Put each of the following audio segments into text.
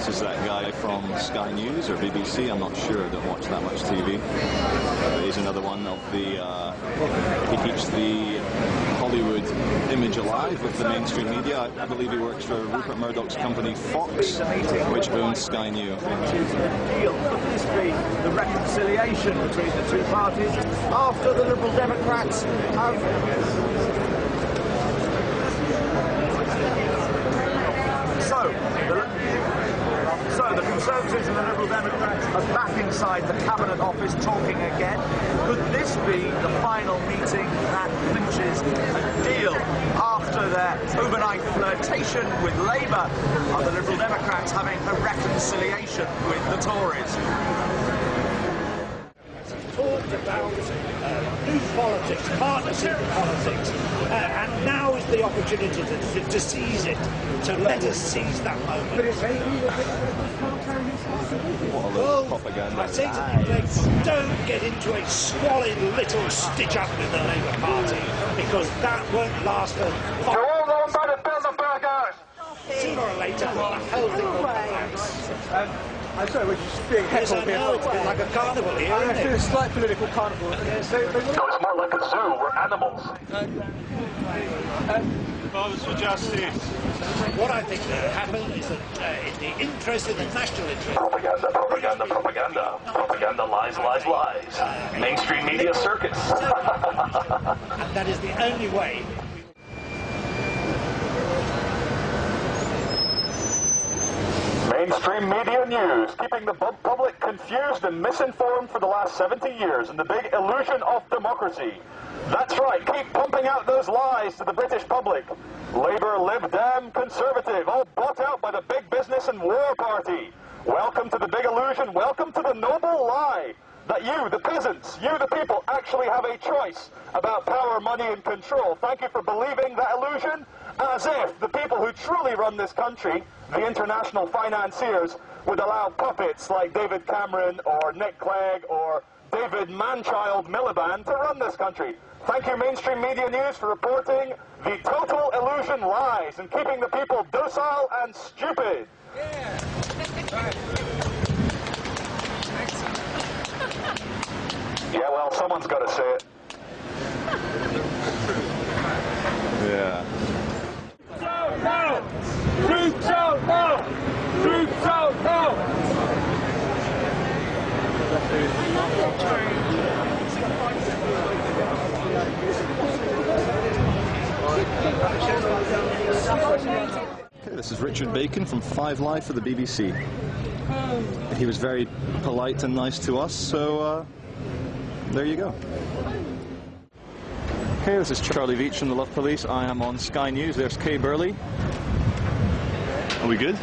This is that guy from Sky News or BBC, I'm not sure, I don't watch that much TV. But he's another one of the, he keeps the Hollywood image alive with the mainstream media. I believe he works for Rupert Murdoch's company Fox, which owns Sky News. Could this be the reconciliation between the two parties after the Liberal Democrats have... So the Conservatives and the Liberal Democrats are back inside the Cabinet Office talking again. Could this be the final meeting that clinches a deal after their overnight flirtation with Labour? Are the Liberal Democrats having a reconciliation with the Tories? Talked about new politics, partnership politics, and now is the opportunity to seize it. So let us seize that moment. Well, propaganda. I say to people, don't get into a squalid little stitch-up with the Labour Party, because that won't last for... You're all on by the Bilderbergers! Sooner or later, the whole thing will collapse. I'm sorry, we're just being Yes, I heckled here. know, it's a bit like a carnival here, I isn't feel a it? slight political carnival. No, it's more like a zoo. We're animals. Votes for justice. What I think will happen is that in the interest, in the national interest... Propaganda, propaganda, propaganda. Propaganda, lies, lies, lies. Mainstream media circus. And that is the only way. Mainstream media news, keeping the public confused and misinformed for the last 70 years in the big illusion of democracy. That's right, keep pumping out those lies to the British public. Labour, Lib Dem, Conservative, all bought out by the big business and war party. Welcome to the big illusion, welcome to the noble lie that you, the peasants, you, the people, actually have a choice about power, money and control. Thank you for believing that illusion, as if the people who truly run this country, the international financiers, would allow puppets like David Cameron or Nick Clegg or David Manchild Miliband to run this country. Thank you, Mainstream Media News, for reporting the total illusion lies and keeping the people docile and stupid. Yeah. Yeah, well, someone's got to say it. Yeah. No! Truth so no! Truth so no! Okay, this is Richard Bacon from 5 Live for the BBC. He was very polite and nice to us, so there you go. Okay, this is Charlie Veach from the Love Police. I am on Sky News. There's Kay Burley. Are we good?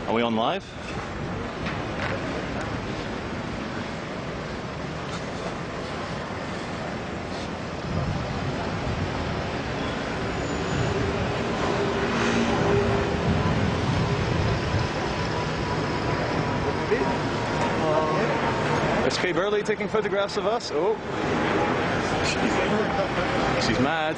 Are we on live? There's Kay Burley taking photographs of us. Oh. She's mad.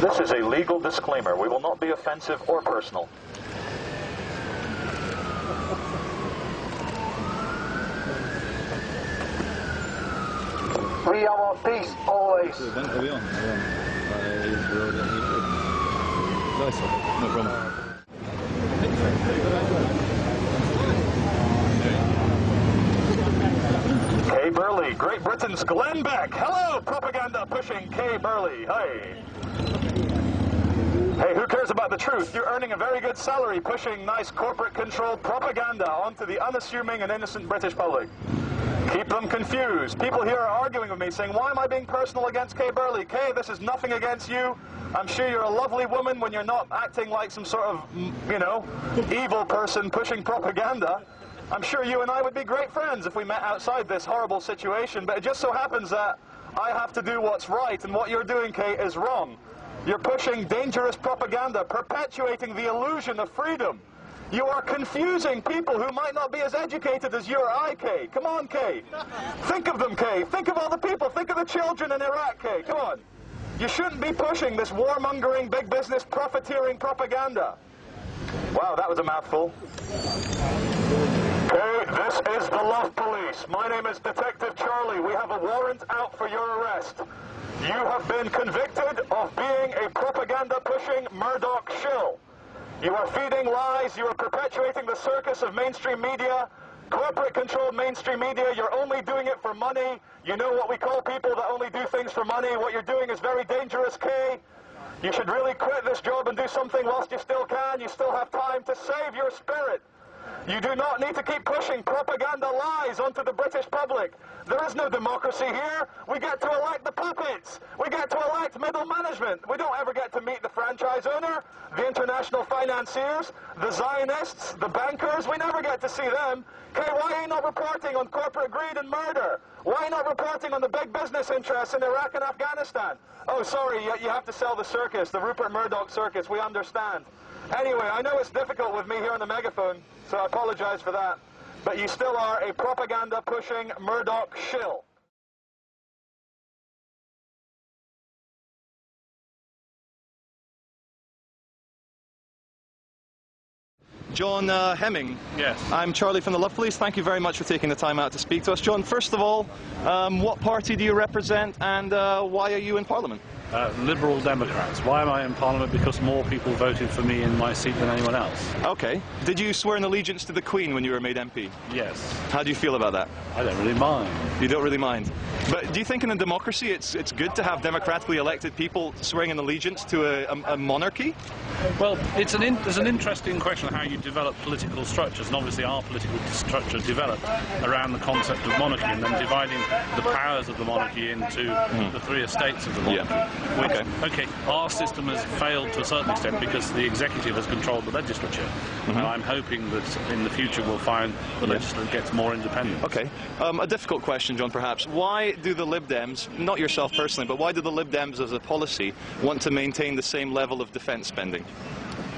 This is a legal disclaimer. We will not be offensive or personal. We are on peace always. Are we on? No problem. Kay Burley, Great Britain's Glenn Beck. Hello, propaganda pushing Kay Burley. Hey. Hey, who cares about the truth? You're earning a very good salary pushing nice corporate-controlled propaganda onto the unassuming and innocent British public. Keep them confused. People here are arguing with me, saying, why am I being personal against Kay Burley? Kay, this is nothing against you. I'm sure you're a lovely woman when you're not acting like some sort of, you know, evil person pushing propaganda. I'm sure you and I would be great friends if we met outside this horrible situation, but it just so happens that I have to do what's right, and what you're doing, Kay, is wrong. You're pushing dangerous propaganda, perpetuating the illusion of freedom. You are confusing people who might not be as educated as you or I, Kay. Come on, Kay. Think of them, Kay. Think of all the people. Think of the children in Iraq, Kay. Come on. You shouldn't be pushing this warmongering, big business, profiteering propaganda. Wow, that was a mouthful. Okay, this is the Love Police. My name is Detective Charlie. We have a warrant out for your arrest. You have been convicted of being a propaganda-pushing Murdoch shill. You are feeding lies. You are perpetuating the circus of mainstream media, corporate-controlled mainstream media. You're only doing it for money. You know what we call people that only do things for money. What you're doing is very dangerous, Kay. You should really quit this job and do something whilst you still can. You still have time to save your spirit. You do not need to keep pushing propaganda lies onto the British public. There is no democracy here. We get to elect the puppets. We get to elect middle management. We don't ever get to meet the franchise owner, the international financiers, the Zionists, the bankers. We never get to see them. Okay, why are you not reporting on corporate greed and murder? Why are you not reporting on the big business interests in Iraq and Afghanistan? Oh, sorry, you have to sell the circus, the Rupert Murdoch circus. We understand. Anyway, I know it's difficult with me here on the megaphone, so I apologize for that. But you still are a propaganda-pushing Murdoch shill. John Hemming. Yes. I'm Charlie from the Love Police. Thank you very much for taking the time out to speak to us. John, first of all, what party do you represent and why are you in Parliament? Liberal Democrats. Why am I in Parliament? Because more people voted for me in my seat than anyone else. Okay. Did you swear an allegiance to the Queen when you were made MP? Yes. How do you feel about that? I don't really mind. You don't really mind. But do you think in a democracy it's good to have democratically elected people swearing an allegiance to a monarchy? Well, there's an interesting question of how you develop political structures, and obviously our political structure developed around the concept of monarchy and then dividing the powers of the monarchy into the three estates of the monarchy. Yeah. Which, okay, our system has failed to a certain extent because the executive has controlled the legislature. And I'm hoping that in the future we'll find the legislature gets more independent. Okay. A difficult question, John, perhaps. Why do the Lib Dems, not yourself personally, but why do the Lib Dems as a policy want to maintain the same level of defence spending?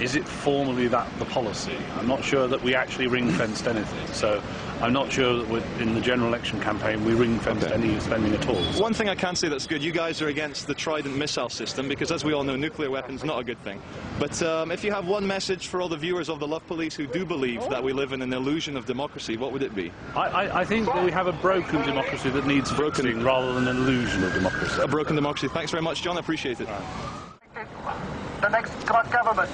Is it formally that the policy? I'm not sure that we actually ring-fenced anything. So I'm not sure that in the general election campaign we ring-fenced any spending at all. One thing I can say that's good, you guys are against the Trident missile system because, as we all know, nuclear weapons not a good thing. But if you have one message for all the viewers of the Love Police who do believe that we live in an illusion of democracy, what would it be? I think that we have a broken democracy that needs fixing rather than an illusion of democracy. A broken democracy. Thanks very much, John. I appreciate it. The next government.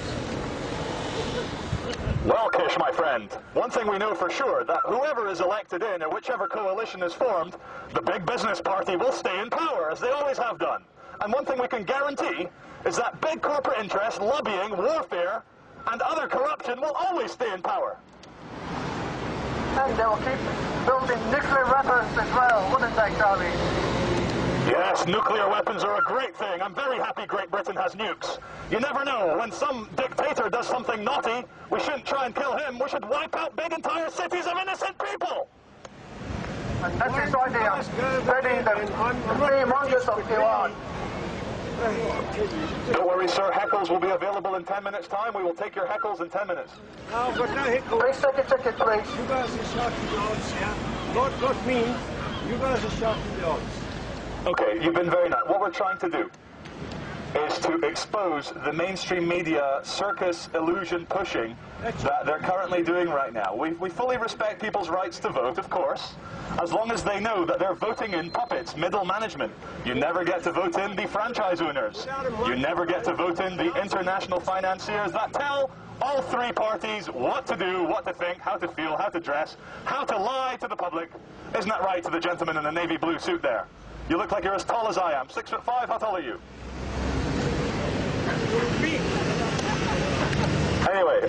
Well, Kish, my friend, one thing we know for sure, that whoever is elected in, or whichever coalition is formed, the big business party will stay in power, as they always have done. And one thing we can guarantee is that big corporate interests, lobbying, warfare, and other corruption will always stay in power. And they will keep building nuclear weapons as well, wouldn't they, Charlie? Yes, nuclear weapons are a great thing. I'm very happy Great Britain has nukes. You never know, when some dictator does something naughty, we shouldn't try and kill him. We should wipe out big entire cities of innocent people. And that is why they are spreading the fear-mongers of Iran. Don't worry, sir. Heckles will be available in 10 minutes' time. We will take your heckles in 10 minutes. No, but no heckle. Please take a ticket, please. You guys are shouting the odds, yeah? Not me. You guys are shouting the odds. Okay, you've been very nice. What we're trying to do is to expose the mainstream media circus illusion pushing that they're currently doing right now. We fully respect people's rights to vote, of course, as long as they know that they're voting in puppets, middle management. You never get to vote in the franchise owners. You never get to vote in the international financiers that tell all three parties what to do, what to think, how to feel, how to dress, how to lie to the public. Isn't that right, to the gentleman in the navy blue suit there? You look like you're as tall as I am. 6'5", how tall are you? Anyway,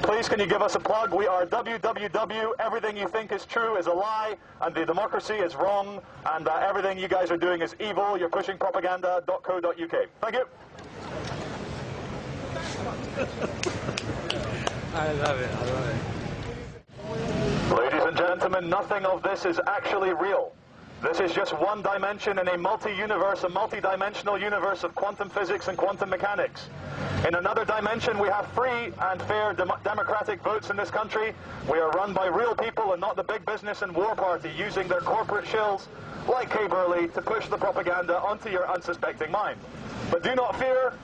please can you give us a plug? We are www. Everything you think is true is a lie, and the democracy is wrong, and everything you guys are doing is evil. You're pushing propaganda.co.uk. Thank you. I love it, I love it. Ladies and gentlemen, nothing of this is actually real. This is just one dimension in a multi-universe, a multi-dimensional universe of quantum physics and quantum mechanics. In another dimension, we have free and fair democratic votes in this country. We are run by real people and not the big business and war party using their corporate shills, like Kay Burley, to push the propaganda onto your unsuspecting mind. But do not fear,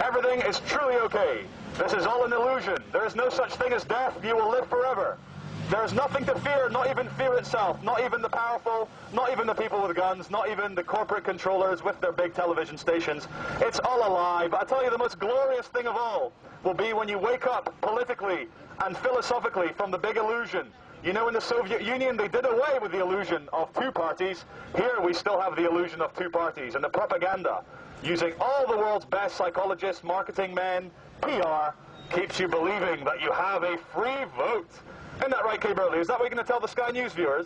everything is truly okay. This is all an illusion. There is no such thing as death. You will live forever. There is nothing to fear, not even fear itself, not even the powerful, not even the people with guns, not even the corporate controllers with their big television stations. It's all a lie, but I tell you, the most glorious thing of all will be when you wake up politically and philosophically from the big illusion. You know, in the Soviet Union, they did away with the illusion of two parties. Here, we still have the illusion of two parties, and the propaganda, using all the world's best psychologists, marketing men, PR, keeps you believing that you have a free vote. Isn't that right, Kay Burley? Is that what you're going to tell the Sky News viewers?